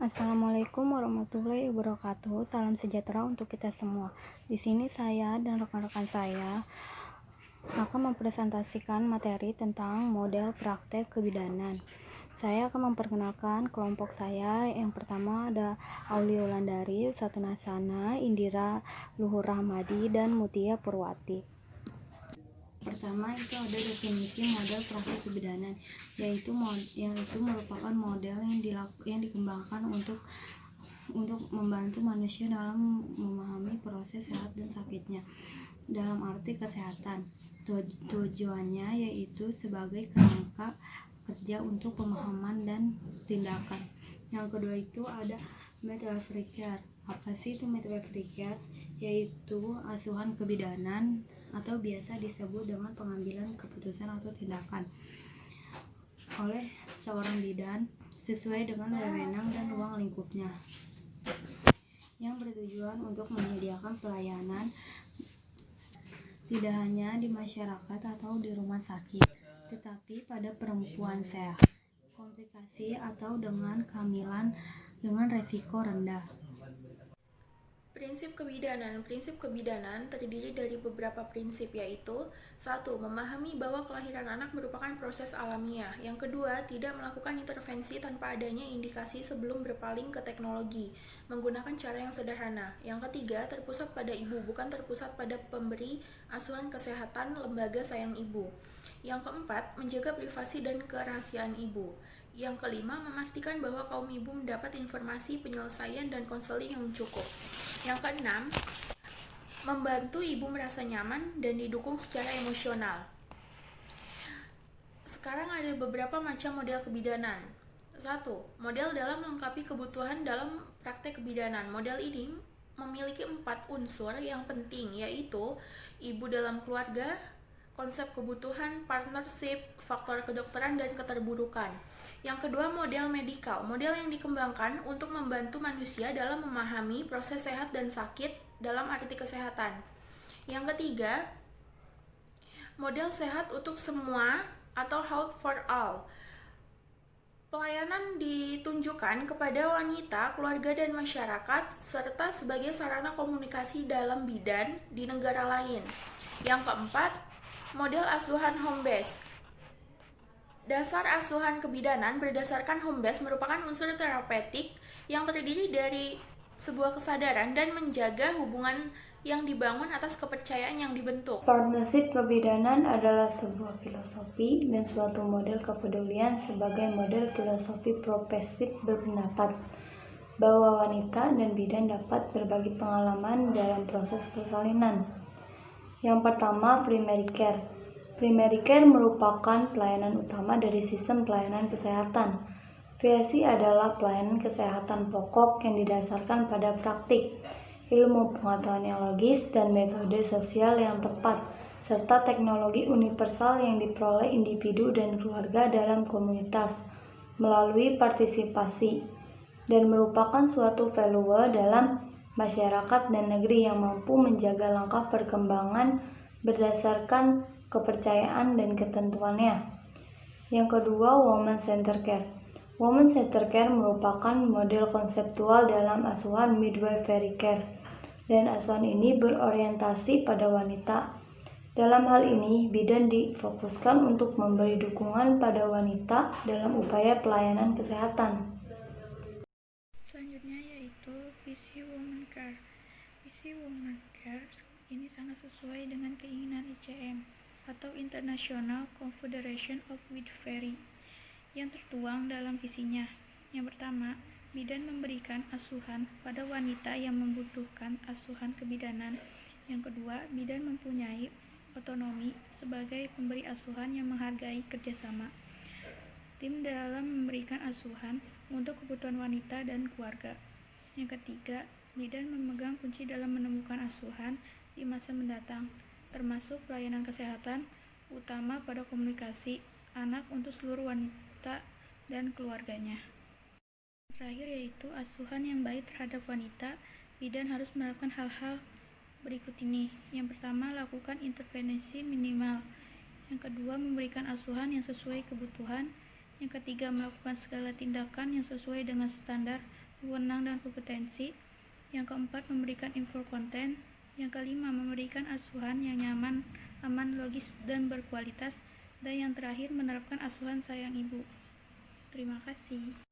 Assalamualaikum warahmatullahi wabarakatuh. Salam sejahtera untuk kita semua. Di sini saya dan rekan-rekan saya akan mempresentasikan materi tentang model praktek kebidanan. Saya akan memperkenalkan kelompok saya. Yang pertama ada Aulia Wulandari, Satunasana, Indira Luhur Rahmadi, dan Mutia Purwati. Pertama itu ada definisi model praktek kebidanan, yaitu merupakan model yang dikembangkan untuk membantu manusia dalam memahami proses sehat dan sakitnya dalam arti kesehatan. Tujuannya yaitu sebagai kerangka kerja untuk pemahaman dan tindakan. Yang kedua itu ada midwifery care. Apa sih itu midwifery care? Yaitu asuhan kebidanan atau biasa disebut dengan pengambilan keputusan atau tindakan oleh seorang bidan sesuai dengan wewenang dan ruang lingkupnya, yang bertujuan untuk menyediakan pelayanan tidak hanya di masyarakat atau di rumah sakit, tetapi pada perempuan sehat, komplikasi atau dengan kehamilan dengan resiko rendah. Prinsip kebidanan terdiri dari beberapa prinsip, yaitu 1. Memahami bahwa kelahiran anak merupakan proses alamiah. Yang kedua, tidak melakukan intervensi tanpa adanya indikasi sebelum berpaling ke teknologi, menggunakan cara yang sederhana. Yang ketiga, terpusat pada ibu, bukan terpusat pada pemberi asuhan kesehatan lembaga sayang ibu. Yang keempat, menjaga privasi dan kerahasiaan ibu. Yang kelima, memastikan bahwa kaum ibu mendapat informasi, penyelesaian, dan konseling yang cukup. Yang keenam, membantu ibu merasa nyaman dan didukung secara emosional. Sekarang ada beberapa macam model kebidanan. 1. Model dalam melengkapi kebutuhan dalam praktek kebidanan. Model ini memiliki 4 unsur yang penting, yaitu ibu dalam keluarga, konsep kebutuhan, partnership, faktor kedokteran, dan keterburukan. Yang kedua, model medikal. Model yang dikembangkan untuk membantu manusia dalam memahami proses sehat dan sakit dalam arti kesehatan. Yang ketiga, model sehat untuk semua atau health for all. Pelayanan ditunjukkan kepada wanita, keluarga, dan masyarakat, serta sebagai sarana komunikasi dalam bidan di negara lain. Yang keempat, model asuhan home base. Dasar asuhan kebidanan berdasarkan home base merupakan unsur terapeutik yang terdiri dari sebuah kesadaran dan menjaga hubungan yang dibangun atas kepercayaan yang dibentuk. Partnership kebidanan adalah sebuah filosofi dan suatu model kepedulian sebagai model filosofi progresif berpendapat bahwa wanita dan bidan dapat berbagi pengalaman dalam proses persalinan. Yang pertama, primary care. Primary care merupakan pelayanan utama dari sistem pelayanan kesehatan. PSI adalah pelayanan kesehatan pokok yang didasarkan pada praktik, ilmu pengetahuan yang logis, dan metode sosial yang tepat, serta teknologi universal yang diperoleh individu dan keluarga dalam komunitas melalui partisipasi, dan merupakan suatu value dalam masyarakat dan negeri yang mampu menjaga langkah perkembangan berdasarkan kepercayaan dan ketentuannya. Yang kedua, woman center care. Woman center care merupakan model konseptual dalam asuhan midwifery care, dan asuhan ini berorientasi pada wanita. Dalam hal ini, bidan difokuskan untuk memberi dukungan pada wanita dalam upaya pelayanan kesehatan. Selanjutnya yaitu visi woman care. Visi woman care ini sangat sesuai dengan keinginan ICM atau International Confederation of Midwifery yang tertuang dalam visinya. Yang pertama, bidan memberikan asuhan pada wanita yang membutuhkan asuhan kebidanan. Yang kedua, bidan mempunyai otonomi sebagai pemberi asuhan yang menghargai kerjasama tim dalam memberikan asuhan untuk kebutuhan wanita dan keluarga. Yang ketiga, bidan memegang kunci dalam menemukan asuhan di masa mendatang, termasuk pelayanan kesehatan, utama pada komunikasi anak untuk seluruh wanita dan keluarganya. Terakhir yaitu asuhan yang baik terhadap wanita. Bidan harus melakukan hal-hal berikut ini. Yang pertama, lakukan intervensi minimal. Yang kedua, memberikan asuhan yang sesuai kebutuhan. Yang ketiga, melakukan segala tindakan yang sesuai dengan standar wewenang dan kompetensi. Yang keempat, memberikan info konten. Yang kelima, memberikan asuhan yang nyaman, aman, logis, dan berkualitas. Dan yang terakhir, menerapkan asuhan sayang ibu. Terima kasih.